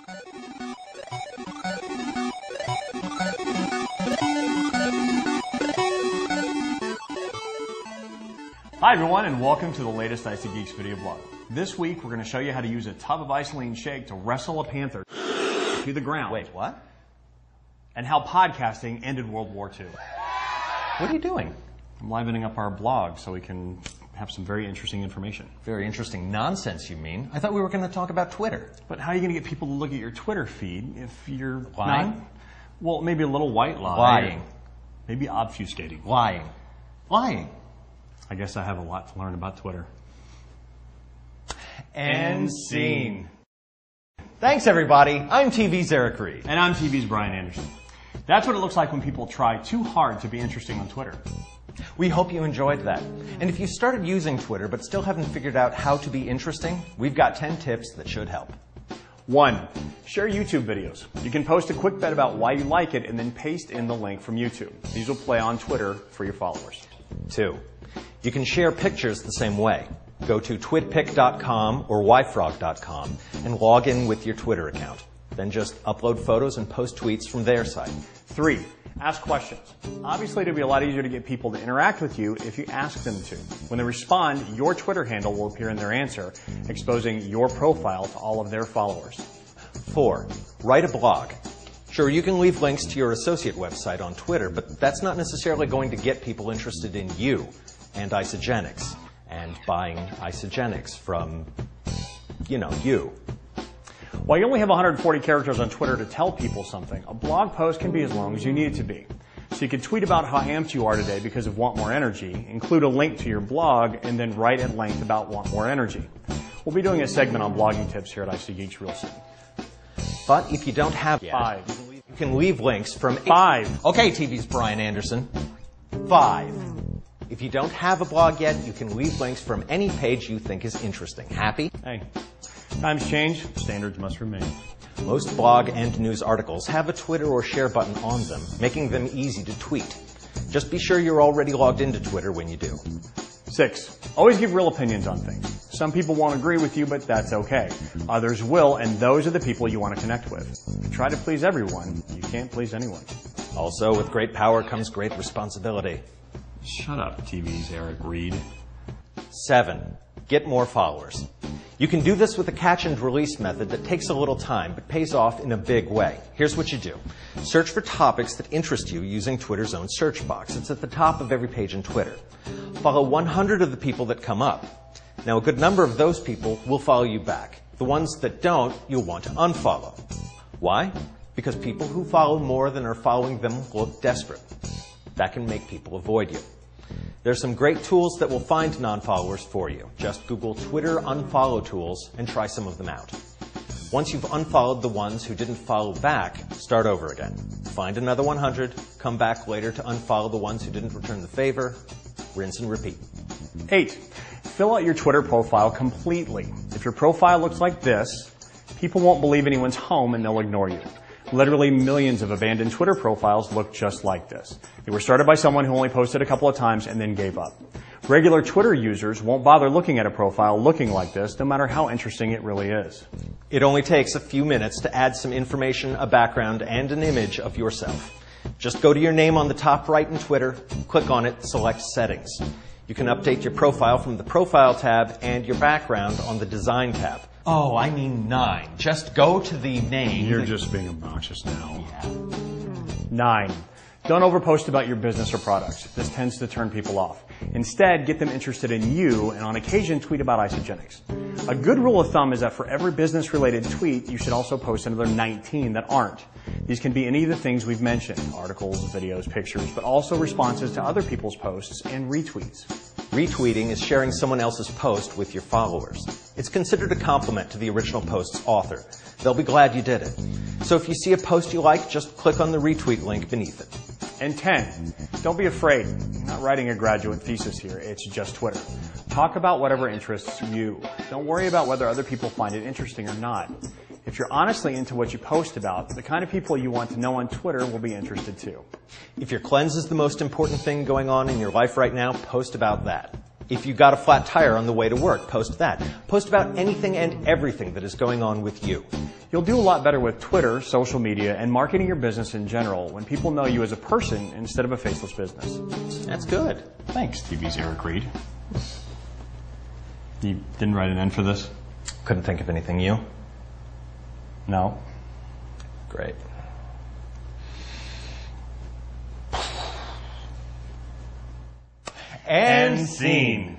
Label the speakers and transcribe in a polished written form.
Speaker 1: Hi everyone, and welcome to the latest IsaGeeks video blog. This week we're going to show you how to use a tub of isolene shake to wrestle a panther to the ground.
Speaker 2: Wait, what?
Speaker 1: And how podcasting ended World War II.
Speaker 2: What are you doing?
Speaker 1: I'm livening up our blog so we can have some very interesting information.
Speaker 2: Very interesting nonsense, you mean? I thought we were going to talk about Twitter.
Speaker 1: But how are you going to get people to look at your Twitter feed if you're
Speaker 2: lying?
Speaker 1: Not? Well, maybe a little white lie.
Speaker 2: Lying.
Speaker 1: Maybe obfuscating.
Speaker 2: Lying. Lying.
Speaker 1: I guess I have a lot to learn about Twitter.
Speaker 2: And scene. Thanks, everybody. I'm TV's Eric Reed.
Speaker 1: And I'm TV's Brian Anderson. That's what it looks like when people try too hard to be interesting on Twitter.
Speaker 2: We hope you enjoyed that. And if you started using Twitter but still haven't figured out how to be interesting, we've got 10 tips that should help.
Speaker 1: 1. Share YouTube videos. You can post a quick bit about why you like it and then paste in the link from YouTube. These will play on Twitter for your followers.
Speaker 2: 2. You can share pictures the same way. Go to twitpic.com or yfrog.com and log in with your Twitter account. Then just upload photos and post tweets from their site.
Speaker 1: 3. Ask questions. Obviously, it'll be a lot easier to get people to interact with you if you ask them to. When they respond, your Twitter handle will appear in their answer, exposing your profile to all of their followers.
Speaker 2: 4. Write a blog. Sure, you can leave links to your associate website on Twitter, but that's not necessarily going to get people interested in you and IsaGeeks and buying IsaGeeks from, you.
Speaker 1: While you only have 140 characters on Twitter to tell people something, a blog post can be as long as you need it to be. So you can tweet about how amped you are today because of Want More Energy, include a link to your blog, and then write at length about Want More Energy. We'll be doing a segment on blogging tips here at IsaGeeks real soon.
Speaker 2: But if you don't have yet,
Speaker 1: 5.
Speaker 2: You can leave links from
Speaker 1: 5.
Speaker 2: Okay, TV's Brian Anderson. 5. If you don't have a blog yet, you can leave links from any page you think is interesting. Happy?
Speaker 1: Hey, times change, standards must remain.
Speaker 2: Most blog and news articles have a Twitter or share button on them, making them easy to tweet. Just be sure you're already logged into Twitter when you do.
Speaker 1: 6. Always give real opinions on things. Some people won't agree with you, but that's okay. Others will, and those are the people you want to connect with. If you try to please everyone, you can't please anyone.
Speaker 2: Also, with great power comes great responsibility.
Speaker 1: Shut up, TV's Eric Reed.
Speaker 2: 7. Get more followers. You can do this with a catch and release method that takes a little time but pays off in a big way. Here's what you do. Search for topics that interest you using Twitter's own search box. It's at the top of every page in Twitter. Follow 100 of the people that come up. Now, a good number of those people will follow you back. The ones that don't, you'll want to unfollow. Why? Because people who follow more than are following them look desperate. That can make people avoid you. There's some great tools that will find non-followers for you. Just Google Twitter unfollow tools and try some of them out. Once you've unfollowed the ones who didn't follow back, start over again. Find another 100, come back later to unfollow the ones who didn't return the favor, rinse and repeat.
Speaker 1: 8. Fill out your Twitter profile completely. If your profile looks like this, people won't believe anyone's home and they'll ignore you. Literally millions of abandoned Twitter profiles look just like this. They were started by someone who only posted a couple of times and then gave up. Regular Twitter users won't bother looking at a profile looking like this, no matter how interesting it really is.
Speaker 2: It only takes a few minutes to add some information, a background, and an image of yourself. Just go to your name on the top right in Twitter, click on it, select Settings. You can update your profile from the Profile tab and your background on the Design tab. Oh, I mean 9. Just go to the name.
Speaker 1: You're just being obnoxious now.
Speaker 2: Yeah.
Speaker 1: 9. Don't overpost about your business or products. This tends to turn people off. Instead, get them interested in you and on occasion tweet about IsaGeeks. A good rule of thumb is that for every business-related tweet, you should also post another 19 that aren't. These can be any of the things we've mentioned, articles, videos, pictures, but also responses to other people's posts and retweets.
Speaker 2: Retweeting is sharing someone else's post with your followers. It's considered a compliment to the original post's author. They'll be glad you did it. So if you see a post you like, just click on the retweet link beneath it.
Speaker 1: And 10, don't be afraid. You're not writing a graduate thesis here. It's just Twitter. Talk about whatever interests you. Don't worry about whether other people find it interesting or not. If you're honestly into what you post about, the kind of people you want to know on Twitter will be interested too.
Speaker 2: If your cleanse is the most important thing going on in your life right now, post about that. If you got a flat tire on the way to work, post that. Post about anything and everything that is going on with you.
Speaker 1: You'll do a lot better with Twitter, social media, and marketing your business in general when people know you as a person instead of a faceless business.
Speaker 2: That's good.
Speaker 1: Thanks, TV's Eric Reed. You didn't write an end for this?
Speaker 2: Couldn't think of anything, you?
Speaker 1: No.
Speaker 2: Great.
Speaker 1: And scene.